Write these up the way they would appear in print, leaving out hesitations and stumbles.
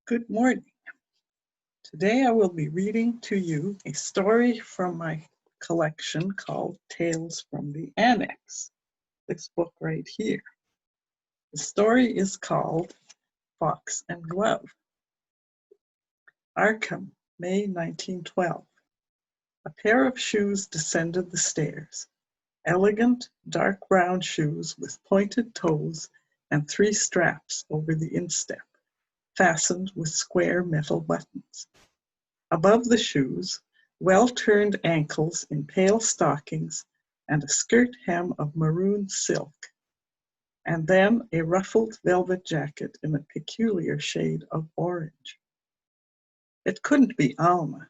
Good morning. Today I will be reading to you a story from my collection called Tales from the Annex, this book right here. The story is called Fox and Glove. Arkham, May 1912. A pair of shoes descended the stairs. Elegant, dark brown shoes with pointed toes and 3 straps over the instep, fastened with square metal buttons. Above the shoes, well-turned ankles in pale stockings and a skirt hem of maroon silk, and then a ruffled velvet jacket in a peculiar shade of orange. It couldn't be Alma.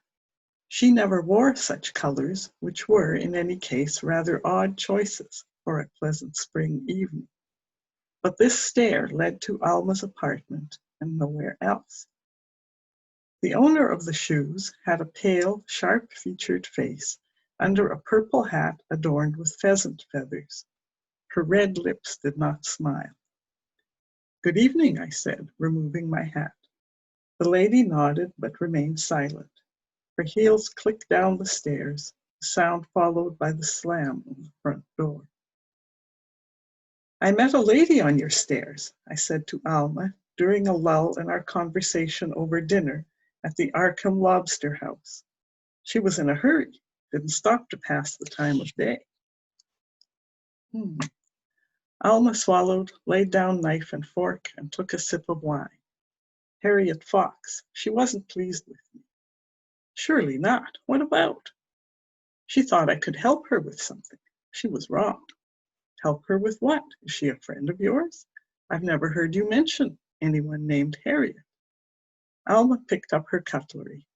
She never wore such colors, which were, in any case, rather odd choices for a pleasant spring evening. But this stair led to Alma's apartment and nowhere else. The owner of the shoes had a pale, sharp-featured face under a purple hat adorned with pheasant feathers. Her red lips did not smile. "Good evening," I said, removing my hat. The lady nodded but remained silent. Her heels clicked down the stairs, the sound followed by the slam of the front door. "I met a lady on your stairs," I said to Alma during a lull in our conversation over dinner at the Arkham Lobster House. She was in a hurry, didn't stop to pass the time of day. Alma swallowed, laid down knife and fork, and took a sip of wine. "Harriet Fox. She wasn't pleased with me." "Surely not. What about?" "She thought I could help her with something. She was wrong." "Help her with what? Is she a friend of yours? I've never heard you mention anyone named Harriet." Alma picked up her cutlery.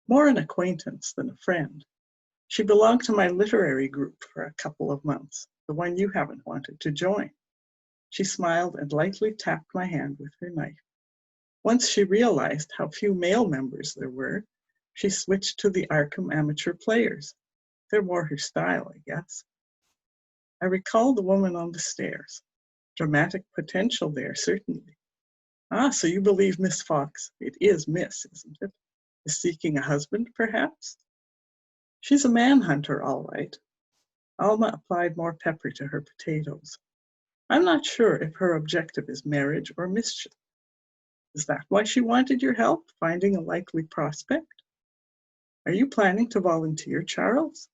"More an acquaintance than a friend. She belonged to my literary group for a couple of months, the one you haven't wanted to join." She smiled and lightly tapped my hand with her knife. Once she realized how few male members there were, she switched to the Arkham amateur players. They're more her style, I guess. I recalled the woman on the stairs. Dramatic potential there, certainly. "Ah, so you believe Miss Fox, it is Miss, isn't it, is seeking a husband, perhaps?" "She's a manhunter, all right." Alma applied more pepper to her potatoes. "I'm not sure if her objective is marriage or mischief." "Is that why she wanted your help, finding a likely prospect?" "Are you planning to volunteer, Charles?"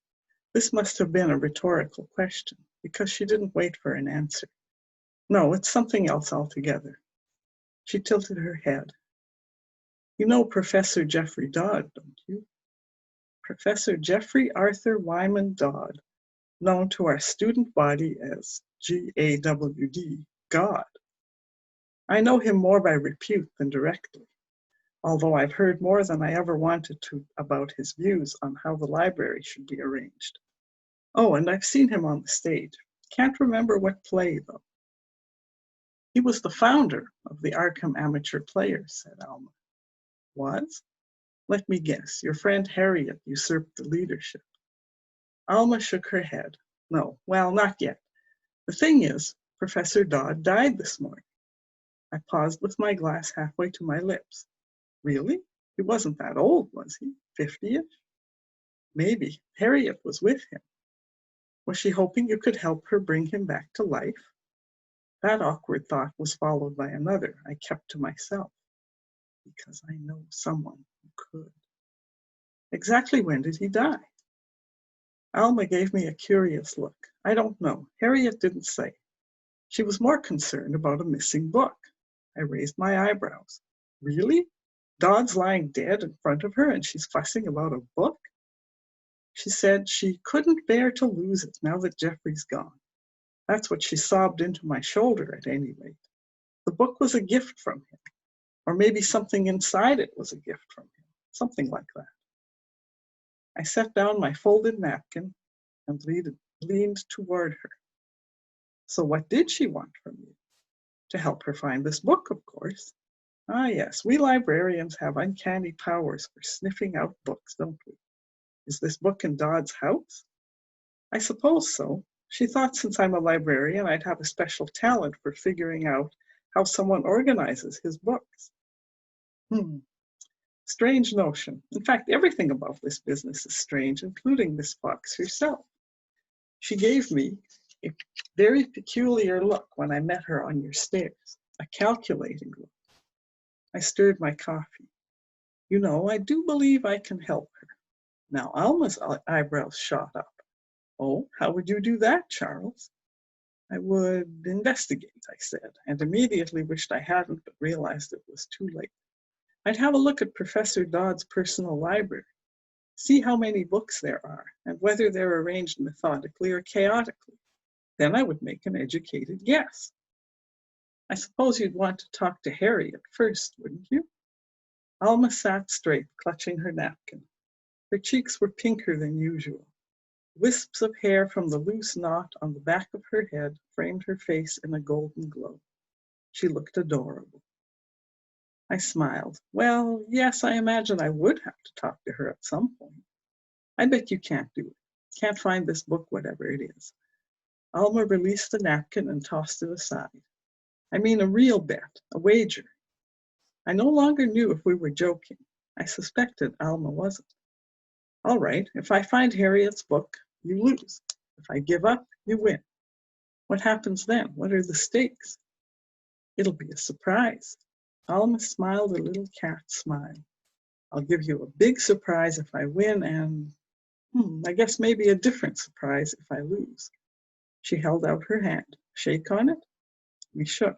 This must have been a rhetorical question, because she didn't wait for an answer. "No, it's something else altogether." She tilted her head. "You know Professor Jeffrey Dodd, don't you?" Professor Jeffrey Arthur Wyman Dodd, known to our student body as GAWD, God. "I know him more by repute than directly, although I've heard more than I ever wanted to about his views on how the library should be arranged. Oh, and I've seen him on the stage. Can't remember what play, though." "He was the founder of the Arkham Amateur Players," said Alma. "Was? Let me guess, your friend Harriet usurped the leadership." Alma shook her head. "No, well, not yet. The thing is, Professor Dodd died this morning." I paused with my glass halfway to my lips. "Really? He wasn't that old, was he? 50-ish? "Maybe. Harriet was with him." "Was she hoping you could help her bring him back to life?" That awkward thought was followed by another I kept to myself. Because I know someone who could. "Exactly when did he die?" Alma gave me a curious look. "I don't know. Harriet didn't say. She was more concerned about a missing book." I raised my eyebrows. "Really? Dodd's lying dead in front of her and she's fussing about a book?" She said she couldn't bear to lose it now that Jeffrey's gone. That's what she sobbed into my shoulder, at any rate. The book was a gift from him. Or maybe something inside it was a gift from him. Something like that. I set down my folded napkin and leaned toward her. "So what did she want from you?" "To help her find this book, of course." "Ah, yes, we librarians have uncanny powers for sniffing out books, don't we? Is this book in Dodd's house?" "I suppose so. She thought since I'm a librarian, I'd have a special talent for figuring out how someone organizes his books." Hmm. Strange notion. In fact, everything about this business is strange, including Miss Fox herself. She gave me a very peculiar look when I met her on your stairs, a calculating look. I stirred my coffee. You know, I do believe I can help her. Now, Alma's eyebrows shot up. Oh, how would you do that, Charles? I would investigate, I said, and immediately wished I hadn't, but realized it was too late. I'd have a look at Professor Dodd's personal library, see how many books there are, and whether they're arranged methodically or chaotically. Then I would make an educated guess. I suppose you'd want to talk to Harriet first, wouldn't you? Alma sat straight, clutching her napkin. Her cheeks were pinker than usual. Wisps of hair from the loose knot on the back of her head framed her face in a golden glow. She looked adorable. I smiled. Well, yes, I imagine I would have to talk to her at some point. I bet you can't do it. Can't find this book, whatever it is. Alma released the napkin and tossed it aside. I mean a real bet, a wager. I no longer knew if we were joking. I suspected Alma wasn't. All right, if I find Harriet's book, you lose. If I give up, you win. What happens then? What are the stakes? It'll be a surprise. Alma smiled a little cat smile. I'll give you a big surprise if I win and, I guess maybe a different surprise if I lose. She held out her hand. Shake on it? We shook.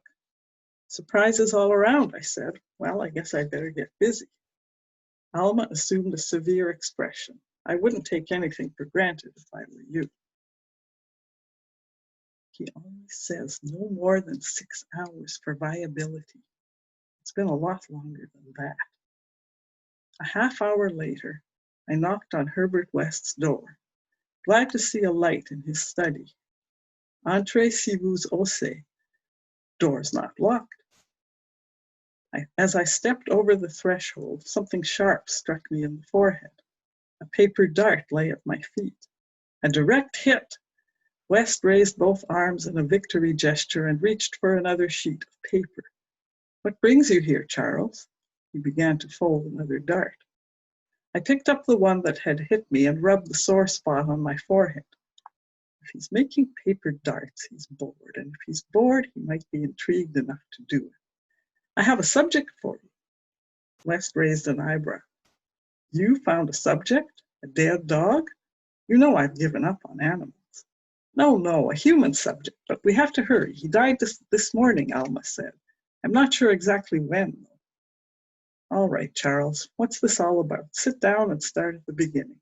Surprises all around, I said. Well, I guess I better get busy. Alma assumed a severe expression. I wouldn't take anything for granted if I were you. He always says no more than 6 hours for viability. It's been a lot longer than that. A half hour later, I knocked on Herbert West's door, glad to see a light in his study. Entrez si vous osez. Door's not locked. As I stepped over the threshold, something sharp struck me in the forehead. A paper dart lay at my feet. A direct hit. West raised both arms in a victory gesture and reached for another sheet of paper. What brings you here, Charles? He began to fold another dart. I picked up the one that had hit me and rubbed the sore spot on my forehead. If he's making paper darts, he's bored, and if he's bored, he might be intrigued enough to do it. I have a subject for you. West raised an eyebrow. You found a subject? A dead dog? You know I've given up on animals. No, a human subject, but we have to hurry. He died this morning, Alma said. I'm not sure exactly when, though. All right, Charles, what's this all about? Sit down and start at the beginning.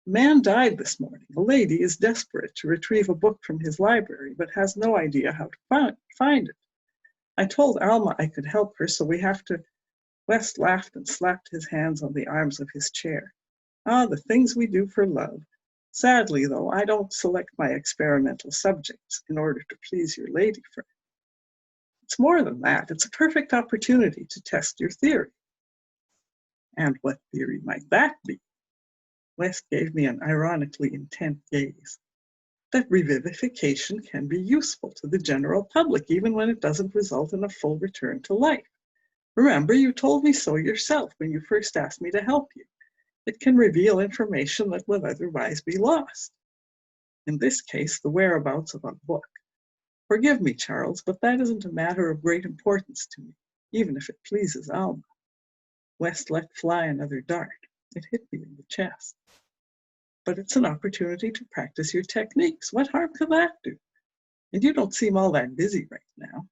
A man died this morning. A lady is desperate to retrieve a book from his library, but has no idea how to find it. I told Alma I could help her, so we have to. West laughed and slapped his hands on the arms of his chair. Ah, the things we do for love. Sadly, though, I don't select my experimental subjects in order to please your lady friend. It's more than that. It's a perfect opportunity to test your theory. And what theory might that be? West gave me an ironically intent gaze. That revivification can be useful to the general public, even when it doesn't result in a full return to life. Remember, you told me so yourself when you first asked me to help you. It can reveal information that would otherwise be lost. In this case, the whereabouts of a book. Forgive me, Charles, but that isn't a matter of great importance to me, even if it pleases Alma. West let fly another dart. It hit me in the chest. But it's an opportunity to practice your techniques. What harm could that do? And you don't seem all that busy right now.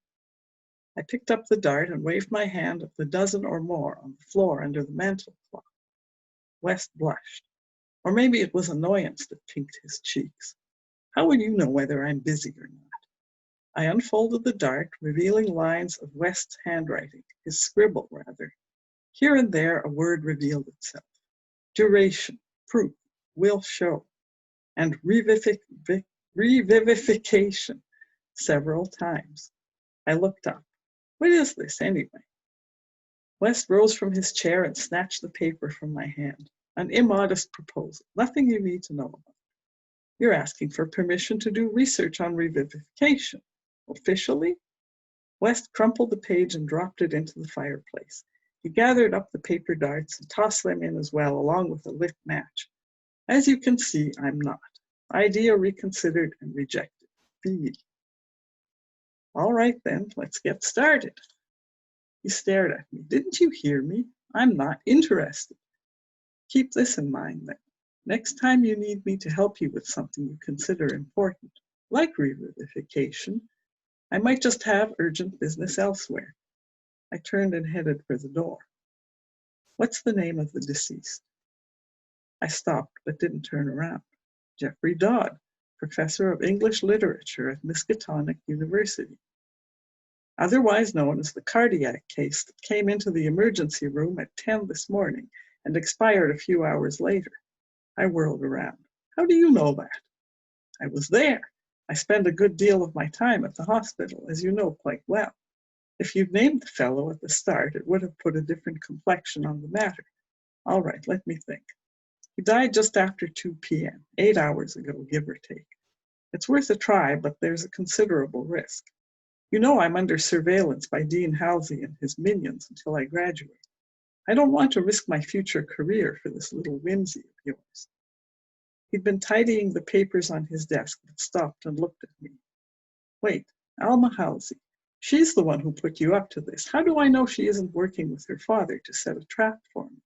I picked up the dart and waved my hand at the dozen or more on the floor under the mantel cloth. West blushed. Or maybe it was annoyance that pinked his cheeks. How would you know whether I'm busy or not? I unfolded the dart, revealing lines of West's handwriting, his scribble rather. Here and there a word revealed itself. Duration, proof, will show, and revivification several times. I looked up. What is this anyway? West rose from his chair and snatched the paper from my hand. An immodest proposal, nothing you need to know about. You're asking for permission to do research on revivification. Officially? West crumpled the page and dropped it into the fireplace. He gathered up the paper darts and tossed them in as well, along with a lit match. As you can see, I'm not. Idea reconsidered and rejected. B. All right then, let's get started. He stared at me. Didn't you hear me? I'm not interested. Keep this in mind then. Next time you need me to help you with something you consider important, like revivification, I might just have urgent business elsewhere. I turned and headed for the door. What's the name of the deceased? I stopped but didn't turn around. Jeffrey Dodd, professor of English literature at Miskatonic University. Otherwise known as the cardiac case that came into the emergency room at 10 this morning and expired a few hours later. I whirled around. How do you know that? I was there. I spend a good deal of my time at the hospital, as you know quite well. If you'd named the fellow at the start, it would have put a different complexion on the matter. All right, let me think. He died just after 2 p.m., 8 hours ago, give or take. It's worth a try, but there's a considerable risk. You know I'm under surveillance by Dean Halsey and his minions until I graduate. I don't want to risk my future career for this little whimsy of yours. He'd been tidying the papers on his desk, but stopped and looked at me. Wait, Alma Halsey. She's the one who put you up to this. How do I know she isn't working with her father to set a trap for me?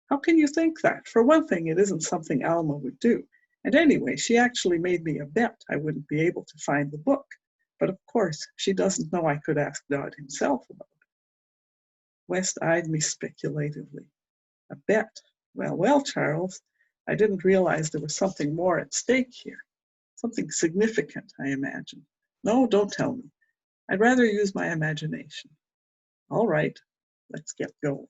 How can you think that? For one thing, it isn't something Alma would do. And anyway, she actually made me a bet I wouldn't be able to find the book. But of course, she doesn't know I could ask Dodd himself about it. West eyed me speculatively. A bet? Well, Charles, I didn't realize there was something more at stake here. Something significant, I imagine. No, don't tell me. I'd rather use my imagination. All right, let's get going.